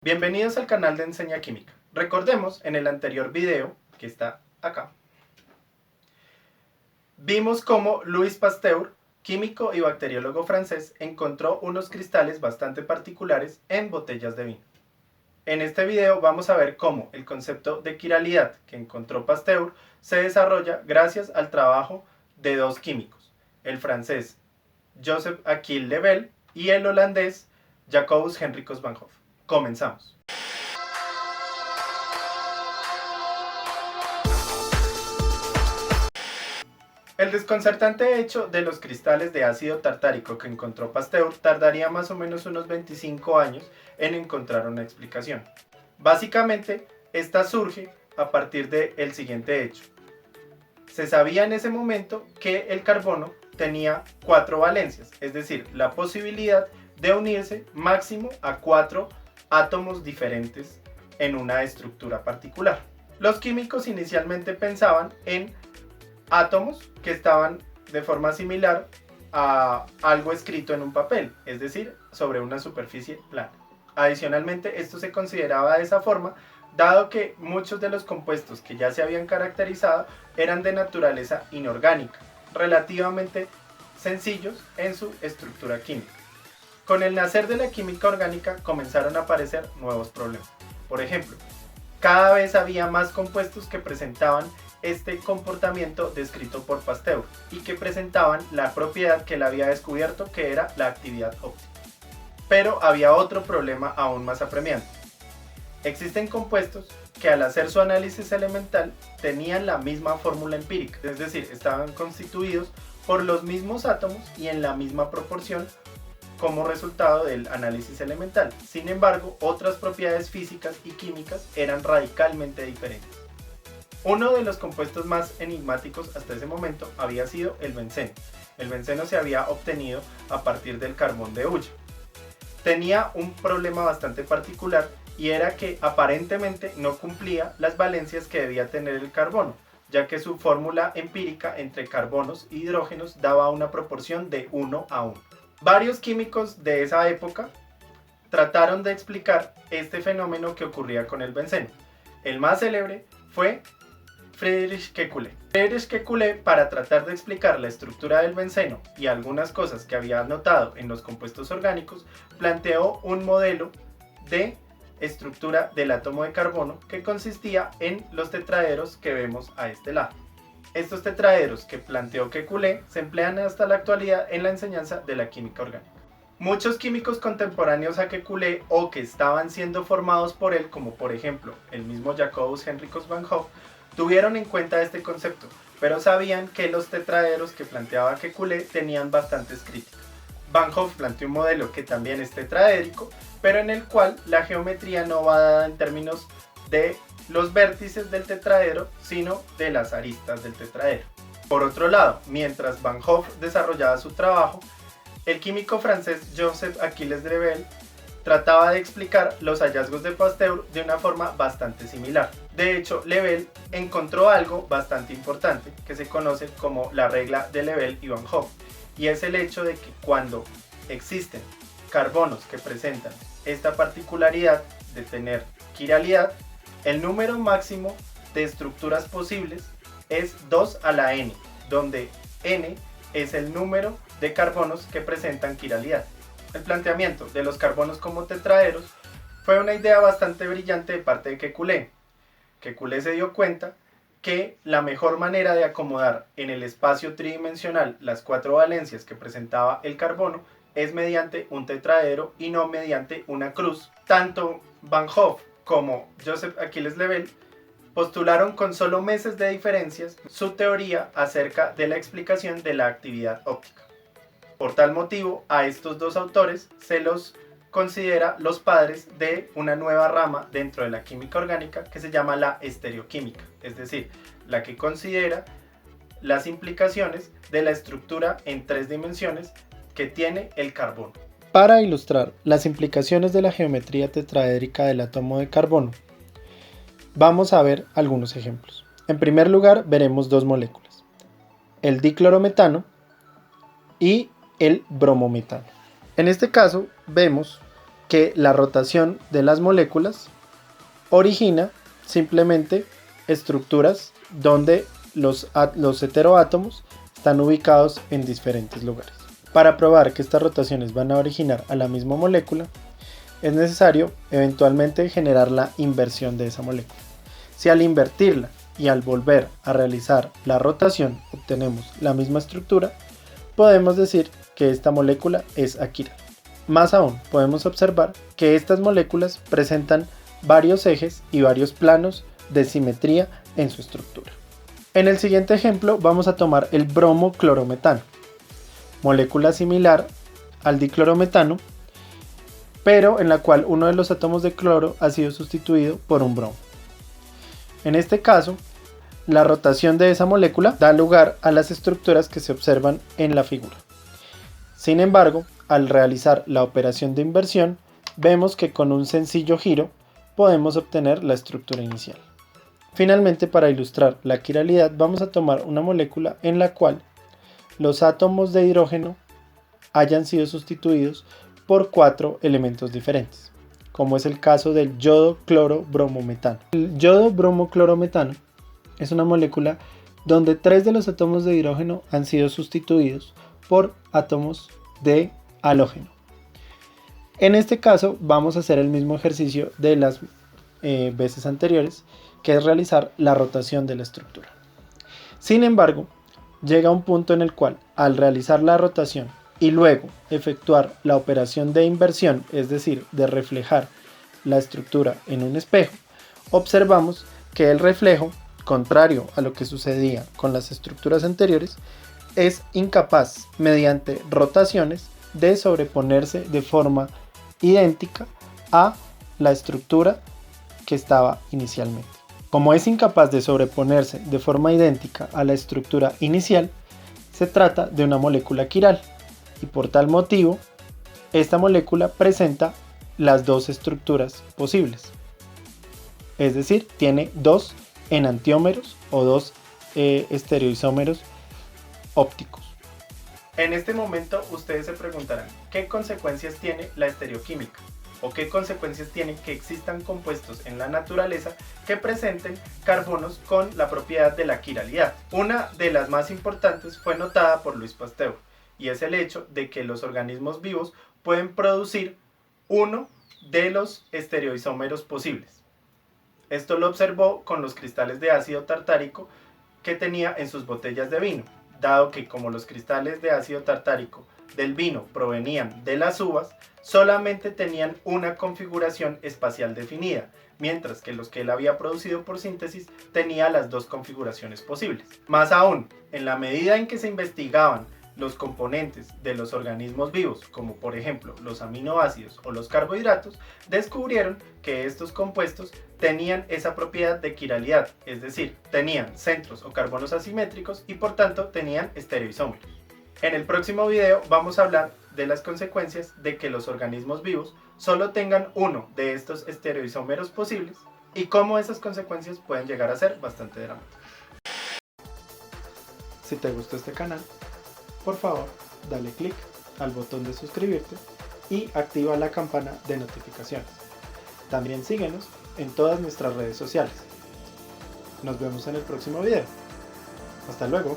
Bienvenidos al canal de Enseña Química. Recordemos en el anterior video, que está acá, vimos cómo Louis Pasteur, químico y bacteriólogo francés, encontró unos cristales bastante particulares en botellas de vino. En este video vamos a ver cómo el concepto de quiralidad que encontró Pasteur se desarrolla gracias al trabajo de dos químicos, el francés Joseph Achille Lebel y el holandés Jacobus Henricus van Hoff. Comenzamos. El desconcertante hecho de los cristales de ácido tartárico que encontró Pasteur tardaría más o menos unos 25 años en encontrar una explicación. Básicamente, esta surge a partir del siguiente hecho. Se sabía en ese momento que el carbono tenía 4 valencias, es decir, la posibilidad de unirse máximo a 4 átomos diferentes en una estructura particular. Los químicos inicialmente pensaban en átomos que estaban de forma similar a algo escrito en un papel, es decir, sobre una superficie plana. Adicionalmente, esto se consideraba de esa forma, dado que muchos de los compuestos que ya se habían caracterizado eran de naturaleza inorgánica, relativamente sencillos en su estructura química. Con el nacer de la química orgánica comenzaron a aparecer nuevos problemas. Por ejemplo, cada vez había más compuestos que presentaban este comportamiento descrito por Pasteur y que presentaban la propiedad que él había descubierto, que era la actividad óptica. Pero había otro problema aún más apremiante. Existen compuestos que al hacer su análisis elemental tenían la misma fórmula empírica, es decir, estaban constituidos por los mismos átomos y en la misma proporción como resultado del análisis elemental. Sin embargo, otras propiedades físicas y químicas eran radicalmente diferentes. Uno de los compuestos más enigmáticos hasta ese momento había sido el benceno. El benceno se había obtenido a partir del carbón de hulla. Tenía un problema bastante particular y era que aparentemente no cumplía las valencias que debía tener el carbono, ya que su fórmula empírica entre carbonos e hidrógenos daba una proporción de 1 a 1. Varios químicos de esa época trataron de explicar este fenómeno que ocurría con el benceno. El más célebre fue Friedrich Kekulé. Friedrich Kekulé, para tratar de explicar la estructura del benceno y algunas cosas que había notado en los compuestos orgánicos, planteó un modelo de estructura del átomo de carbono que consistía en los tetraederos que vemos a este lado. Estos tetraederos que planteó Kekulé se emplean hasta la actualidad en la enseñanza de la química orgánica. Muchos químicos contemporáneos a Kekulé o que estaban siendo formados por él, como por ejemplo el mismo Jacobus Henricus van Hoff, tuvieron en cuenta este concepto, pero sabían que los tetraederos que planteaba Kekulé tenían bastantes críticas. Van Hoff planteó un modelo que también es tetraédrico, pero en el cual la geometría no va dada en términos de los vértices del tetraedro, sino de las aristas del tetraedro. Por otro lado, mientras Van Hoff desarrollaba su trabajo, el químico francés Joseph Achille Lebel trataba de explicar los hallazgos de Pasteur de una forma bastante similar. De hecho, Lebel encontró algo bastante importante que se conoce como la regla de Lebel y Van Hoff, y es el hecho de que cuando existen carbonos que presentan esta particularidad de tener quiralidad, el número máximo de estructuras posibles es 2 a la n, donde n es el número de carbonos que presentan quiralidad. El planteamiento de los carbonos como tetraederos fue una idea bastante brillante de parte de Kekulé. Kekulé se dio cuenta que la mejor manera de acomodar en el espacio tridimensional las 4 valencias que presentaba el carbono es mediante un tetraedro y no mediante una cruz. Tanto Van Hoff como Joseph Achille Lebel postularon con solo meses de diferencias su teoría acerca de la explicación de la actividad óptica. Por tal motivo, a estos dos autores se los considera los padres de una nueva rama dentro de la química orgánica que se llama la estereoquímica, es decir, la que considera las implicaciones de la estructura en 3 dimensiones que tiene el carbono. Para ilustrar las implicaciones de la geometría tetraédrica del átomo de carbono, vamos a ver algunos ejemplos. En primer lugar, veremos 2 moléculas, el diclorometano y el bromometano. En este caso, vemos que la rotación de las moléculas origina simplemente estructuras donde los heteroátomos están ubicados en diferentes lugares. Para probar que estas rotaciones van a originar a la misma molécula, es necesario eventualmente generar la inversión de esa molécula. Si al invertirla y al volver a realizar la rotación obtenemos la misma estructura, podemos decir que esta molécula es aquiral. Más aún, podemos observar que estas moléculas presentan varios ejes y varios planos de simetría en su estructura. En el siguiente ejemplo vamos a tomar el bromoclorometano, molécula similar al diclorometano, pero en la cual uno de los átomos de cloro ha sido sustituido por un bromo. En este caso, la rotación de esa molécula da lugar a las estructuras que se observan en la figura. Sin embargo, al realizar la operación de inversión, vemos que con un sencillo giro podemos obtener la estructura inicial. Finalmente, para ilustrar la quiralidad, vamos a tomar una molécula en la cual los átomos de hidrógeno hayan sido sustituidos por 4 elementos diferentes, como es el caso del yodo-cloro-bromometano. El yodo-bromo-clorometano es una molécula donde 3 de los átomos de hidrógeno han sido sustituidos por átomos de halógeno. En este caso vamos a hacer el mismo ejercicio de las veces anteriores, que es realizar la rotación de la estructura. Sin embargo, llega un punto en el cual al realizar la rotación y luego efectuar la operación de inversión, es decir, de reflejar la estructura en un espejo, observamos que el reflejo, contrario a lo que sucedía con las estructuras anteriores, es incapaz, mediante rotaciones, de sobreponerse de forma idéntica a la estructura que estaba inicialmente. Como es incapaz de sobreponerse de forma idéntica a la estructura inicial, se trata de una molécula quiral, y por tal motivo, esta molécula presenta las dos estructuras posibles. Es decir, tiene 2 enantiómeros o 2 estereoisómeros ópticos. En este momento ustedes se preguntarán, ¿qué consecuencias tiene la estereoquímica? ¿O qué consecuencias tiene que existan compuestos en la naturaleza que presenten carbonos con la propiedad de la quiralidad? Una de las más importantes fue notada por Louis Pasteur, y es el hecho de que los organismos vivos pueden producir uno de los estereoisómeros posibles. Esto lo observó con los cristales de ácido tartárico que tenía en sus botellas de vino, dado que como los cristales de ácido tartárico del vino provenían de las uvas, solamente tenían una configuración espacial definida, mientras que los que él había producido por síntesis tenía las 2 configuraciones posibles. Más aún, en la medida en que se investigaban los componentes de los organismos vivos, como por ejemplo los aminoácidos o los carbohidratos, descubrieron que estos compuestos tenían esa propiedad de quiralidad, es decir, tenían centros o carbonos asimétricos y por tanto tenían estereoisómeros. En el próximo video vamos a hablar de las consecuencias de que los organismos vivos solo tengan uno de estos estereoisómeros posibles y cómo esas consecuencias pueden llegar a ser bastante dramáticas. Si te gustó este canal, por favor, dale click al botón de suscribirte y activa la campana de notificaciones. También síguenos en todas nuestras redes sociales. Nos vemos en el próximo video. Hasta luego.